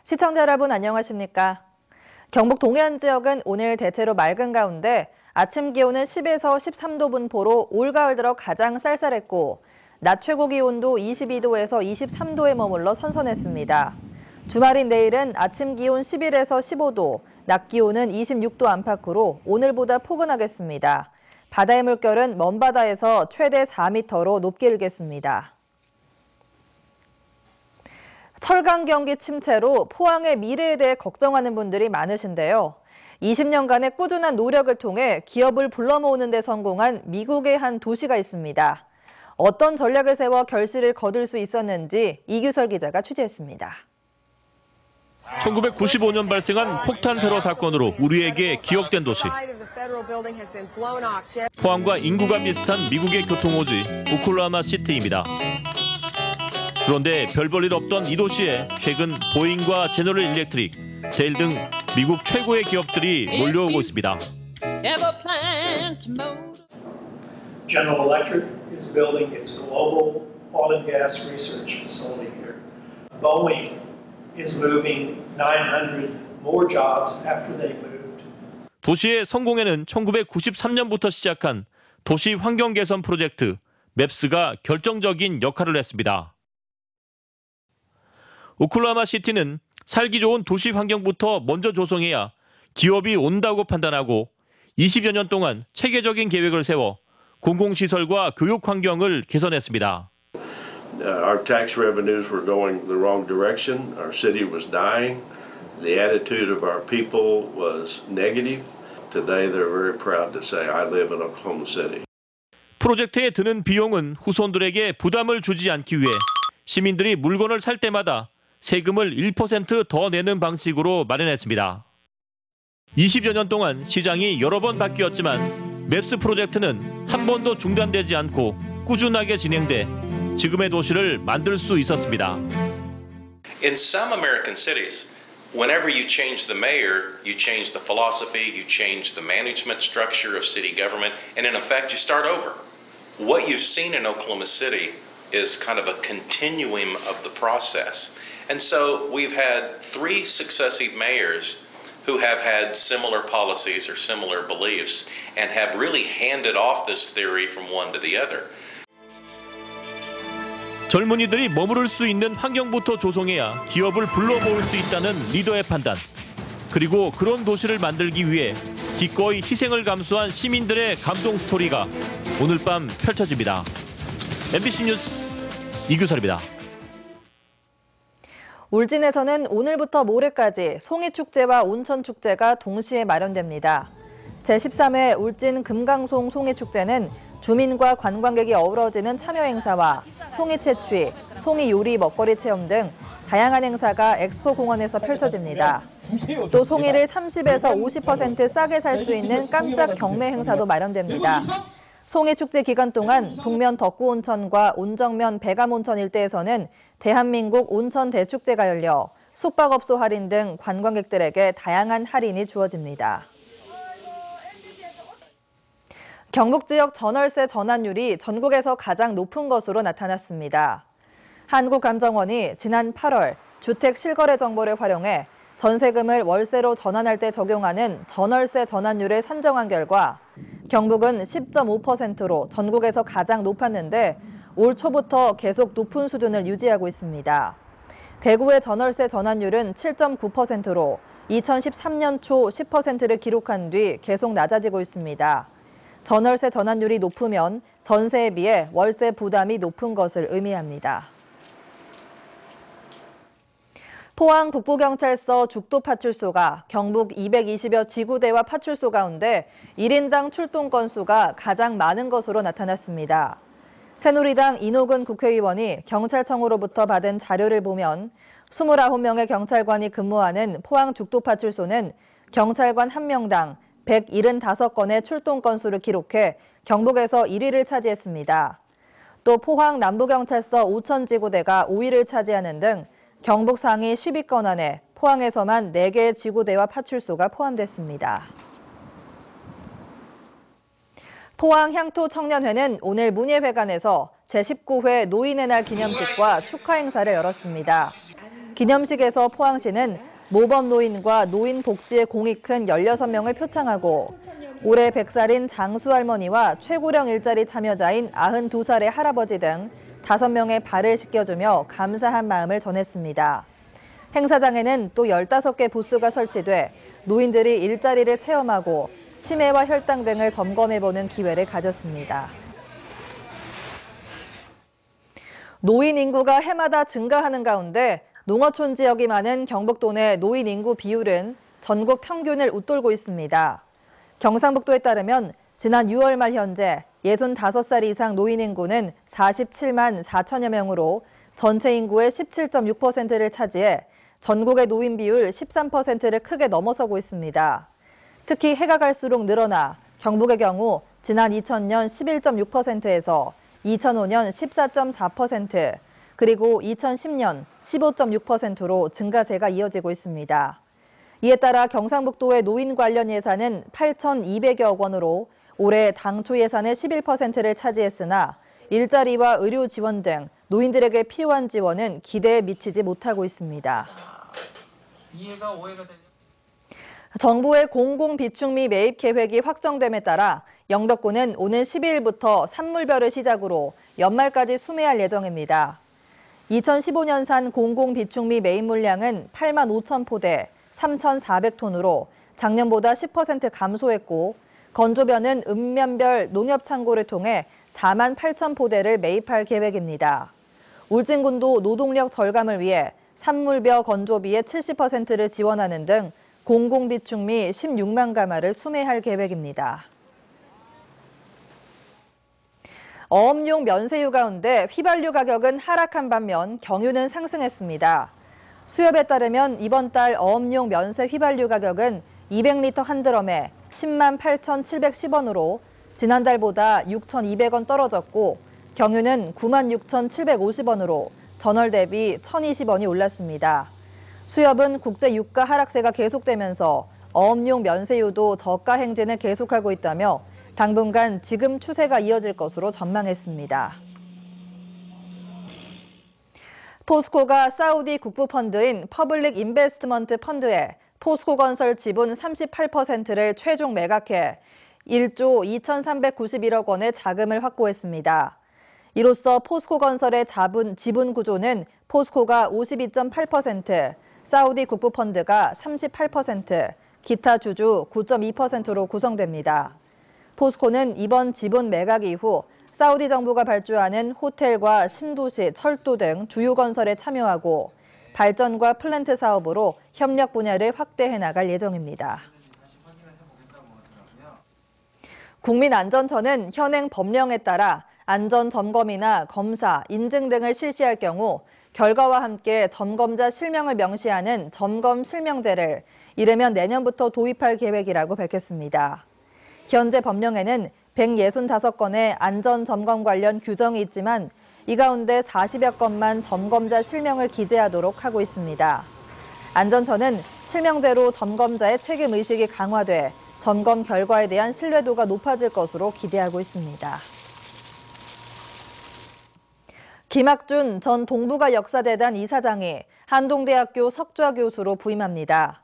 시청자 여러분 안녕하십니까? 경북 동해안 지역은 오늘 대체로 맑은 가운데 아침 기온은 10에서 13도 분포로 올가을 들어 가장 쌀쌀했고 낮 최고 기온도 22도에서 23도에 머물러 선선했습니다. 주말인 내일은 아침 기온 11에서 15도, 낮 기온은 26도 안팎으로 오늘보다 포근하겠습니다. 바다의 물결은 먼바다에서 최대 4m로 높게 일겠습니다. 철강 경기 침체로 포항의 미래에 대해 걱정하는 분들이 많으신데요. 20년간의 꾸준한 노력을 통해 기업을 불러 모으는 데 성공한 미국의 한 도시가 있습니다. 어떤 전략을 세워 결실을 거둘 수 있었는지 이규설 기자가 취재했습니다. 1995년 발생한 폭탄 테러 사건으로 우리에게 기억된 도시. 포항과 인구가 비슷한 미국의 교통오지 오클라호마 시티입니다. 그런데 별 볼 일 없던 이 도시에 최근 보잉과 제너럴 일렉트릭, 델 등 미국 최고의 기업들이 몰려오고 있습니다. General Electric is building its global oil and gas research facility here. Boeing is moving 900 more jobs after they moved. 도시의 성공에는 1993년부터 시작한 도시 환경 개선 프로젝트 맵스가 결정적인 역할을 했습니다. 오클라호마 시티는 살기 좋은 도시 환경부터 먼저 조성해야 기업이 온다고 판단하고 20여 년 동안 체계적인 계획을 세워 공공시설과 교육 환경을 개선했습니다. Our tax revenues were going the wrong direction. Our city was dying. The attitude of our people was negative. Today they're very proud to say, I live in Oklahoma City. 프로젝트에 드는 비용은 후손들에게 부담을 주지 않기 위해 시민들이 물건을 살 때마다 세금을 1% 더 내는 방식으로 마련했습니다. 20여 년 동안 시장이 여러 번 바뀌었지만 맵스 프로젝트는 한 번도 중단되지 않고 꾸준하게 진행돼 지금의 도시를 만들 수 있었습니다. In some American cities, whenever you change the mayor, you change the philosophy, you change the management structure of city government, and in effect, you start over. What you've seen in Oklahoma City is kind of a continuum of the process. And so we've had 3 successive mayors who have had similar policies or similar beliefs and have really handed off this theory from one to the other. 젊은이들이 머무를 수 있는 환경부터 조성해야 기업을 불러 모을 수 있다는 리더의 판단. 그리고 그런 도시를 만들기 위해 기꺼이 희생을 감수한 시민들의 감동 스토리가 오늘 밤 펼쳐집니다. MBC 뉴스 이규설입니다. 울진에서는 오늘부터 모레까지 송이축제와 온천축제가 동시에 마련됩니다. 제13회 울진 금강송 송이축제는 주민과 관광객이 어우러지는 참여 행사와 송이 채취, 송이 요리 먹거리 체험 등 다양한 행사가 엑스포 공원에서 펼쳐집니다. 또 송이를 30에서 50% 싸게 살 수 있는 깜짝 경매 행사도 마련됩니다. 송이축제 기간 동안 북면 덕구온천과 온정면 백암온천 일대에서는 대한민국 온천 대축제가 열려 숙박업소 할인 등 관광객들에게 다양한 할인이 주어집니다. 경북 지역 전월세 전환율이 전국에서 가장 높은 것으로 나타났습니다. 한국감정원이 지난 8월 주택 실거래 정보를 활용해 전세금을 월세로 전환할 때 적용하는 전월세 전환율을 산정한 결과 경북은 10.5%로 전국에서 가장 높았는데 올 초부터 계속 높은 수준을 유지하고 있습니다. 대구의 전월세 전환율은 7.9%로 2013년 초 10%를 기록한 뒤 계속 낮아지고 있습니다. 전월세 전환율이 높으면 전세에 비해 월세 부담이 높은 것을 의미합니다. 포항 북부경찰서 죽도파출소가 경북 220여 지구대와 파출소 가운데 1인당 출동 건수가 가장 많은 것으로 나타났습니다. 새누리당 이노근 국회의원이 경찰청으로부터 받은 자료를 보면 29명의 경찰관이 근무하는 포항 죽도파출소는 경찰관 1명당 175건의 출동 건수를 기록해 경북에서 1위를 차지했습니다. 또 포항 남부경찰서 오천지구대가 5위를 차지하는 등 경북 상위 10위권 안에 포항에서만 4개의 지구대와 파출소가 포함됐습니다. 포항 향토청년회는 오늘 문예회관에서 제19회 노인의 날 기념식과 축하 행사를 열었습니다. 기념식에서 포항시는 모범 노인과 노인 복지에 공이 큰 16명을 표창하고 올해 100살인 장수할머니와 최고령 일자리 참여자인 92살의 할아버지 등 5명의 발을 씻겨주며 감사한 마음을 전했습니다. 행사장에는 또 15개 부스가 설치돼 노인들이 일자리를 체험하고 치매와 혈당 등을 점검해보는 기회를 가졌습니다. 노인 인구가 해마다 증가하는 가운데 농어촌 지역이 많은 경북도 내 노인 인구 비율은 전국 평균을 웃돌고 있습니다. 경상북도에 따르면 지난 6월 말 현재 65살 이상 노인 인구는 47만 4천여 명으로 전체 인구의 17.6%를 차지해 전국의 노인 비율 13%를 크게 넘어서고 있습니다. 특히 해가 갈수록 늘어나 경북의 경우 지난 2000년 11.6%에서 2005년 14.4%, 그리고 2010년 15.6%로 증가세가 이어지고 있습니다. 이에 따라 경상북도의 노인 관련 예산은 8,200여억 원으로 올해 당초 예산의 11%를 차지했으나 일자리와 의료 지원 등 노인들에게 필요한 지원은 기대에 미치지 못하고 있습니다. 이해가 오해가 되냐? 정부의 공공비축미 매입 계획이 확정됨에 따라 영덕군은 오는 12일부터 산물별을 시작으로 연말까지 수매할 예정입니다. 2015년산 공공비축미 매입 물량은 8만 5천 포대, 3,400톤으로 작년보다 10% 감소했고 건조변은 읍면별 농협창고를 통해 4만 8천 포대를 매입할 계획입니다. 울진군도 노동력 절감을 위해 산물벼 건조비의 70%를 지원하는 등 공공비축미 16만 가마를 수매할 계획입니다. 어업용 면세유 가운데 휘발유 가격은 하락한 반면 경유는 상승했습니다. 수협에 따르면 이번 달 어업용 면세 휘발유 가격은 200리터 한 드럼에 10만 8,710원으로 지난달보다 6,200원 떨어졌고 경유는 9만 6,750원으로 전월 대비 1,020원이 올랐습니다. 수협은 국제 유가 하락세가 계속되면서 어업용 면세유도 저가 행진을 계속하고 있다며 당분간 지금 추세가 이어질 것으로 전망했습니다. 포스코가 사우디 국부펀드인 퍼블릭 인베스트먼트 펀드에 포스코건설 지분 38%를 최종 매각해 1조 2,391억 원의 자금을 확보했습니다. 이로써 포스코건설의 지분 구조는 포스코가 52.8%, 사우디 국부펀드가 38%, 기타 주주 9.2%로 구성됩니다. 포스코는 이번 지분 매각 이후 사우디 정부가 발주하는 호텔과 신도시, 철도 등 주요 건설에 참여하고 발전과 플랜트 사업으로 협력 분야를 확대해 나갈 예정입니다. 국민안전처는 현행 법령에 따라 안전점검이나 검사, 인증 등을 실시할 경우 결과와 함께 점검자 실명을 명시하는 점검실명제를 이르면 내년부터 도입할 계획이라고 밝혔습니다. 현재 법령에는 165건의 안전점검 관련 규정이 있지만 이 가운데 40여 건만 점검자 실명을 기재하도록 하고 있습니다. 안전처는 실명제로 점검자의 책임의식이 강화돼 점검 결과에 대한 신뢰도가 높아질 것으로 기대하고 있습니다. 김학준 전 동북아 역사재단 이사장이 한동대학교 석좌 교수로 부임합니다.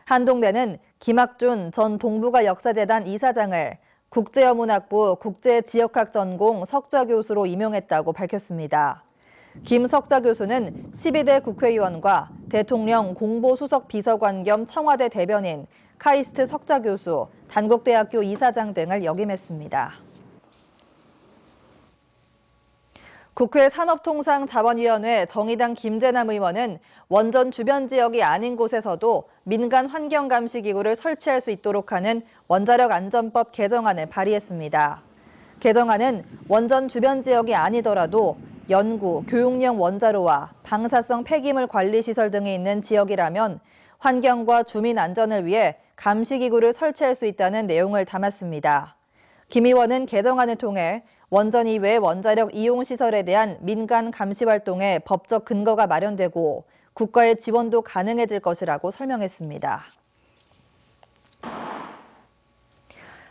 한동대는 김학준 전 동북아 역사재단 이사장을 국제어문학부 국제지역학 전공 석좌 교수로 임용했다고 밝혔습니다. 김 석좌 교수는 12대 국회의원과 대통령 공보수석 비서관 겸 청와대 대변인, 카이스트 석좌 교수, 단국대학교 이사장 등을 역임했습니다. 국회 산업통상자원위원회 정의당 김재남 의원은 원전 주변 지역이 아닌 곳에서도 민간 환경감시기구를 설치할 수 있도록 하는 원자력안전법 개정안을 발의했습니다. 개정안은 원전 주변 지역이 아니더라도 연구, 교육용 원자로와 방사성 폐기물 관리시설 등이 있는 지역이라면 환경과 주민 안전을 위해 감시기구를 설치할 수 있다는 내용을 담았습니다. 김 의원은 개정안을 통해 원전 이외의 원자력 이용시설에 대한 민간 감시 활동에 법적 근거가 마련되고 국가의 지원도 가능해질 것이라고 설명했습니다.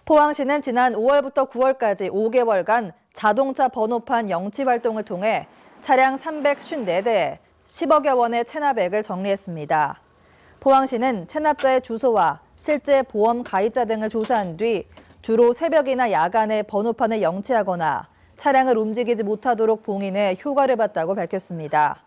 포항시는 지난 5월부터 9월까지 5개월간 자동차 번호판 영치 활동을 통해 차량 354대에 10억여 원의 체납액을 정리했습니다. 포항시는 체납자의 주소와 실제 보험 가입자 등을 조사한 뒤 주로 새벽이나 야간에 번호판을 영치하거나 차량을 움직이지 못하도록 봉인해 효과를 봤다고 밝혔습니다.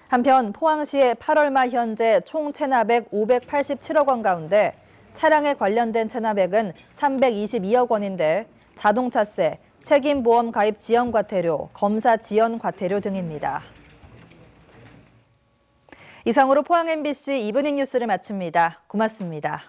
한편 포항시의 8월 말 현재 총 체납액 587억 원 가운데 차량에 관련된 체납액은 322억 원인데 자동차세, 책임보험 가입 지연 과태료, 검사 지연 과태료 등입니다. 이상으로 포항 MBC 이브닝 뉴스를 마칩니다. 고맙습니다.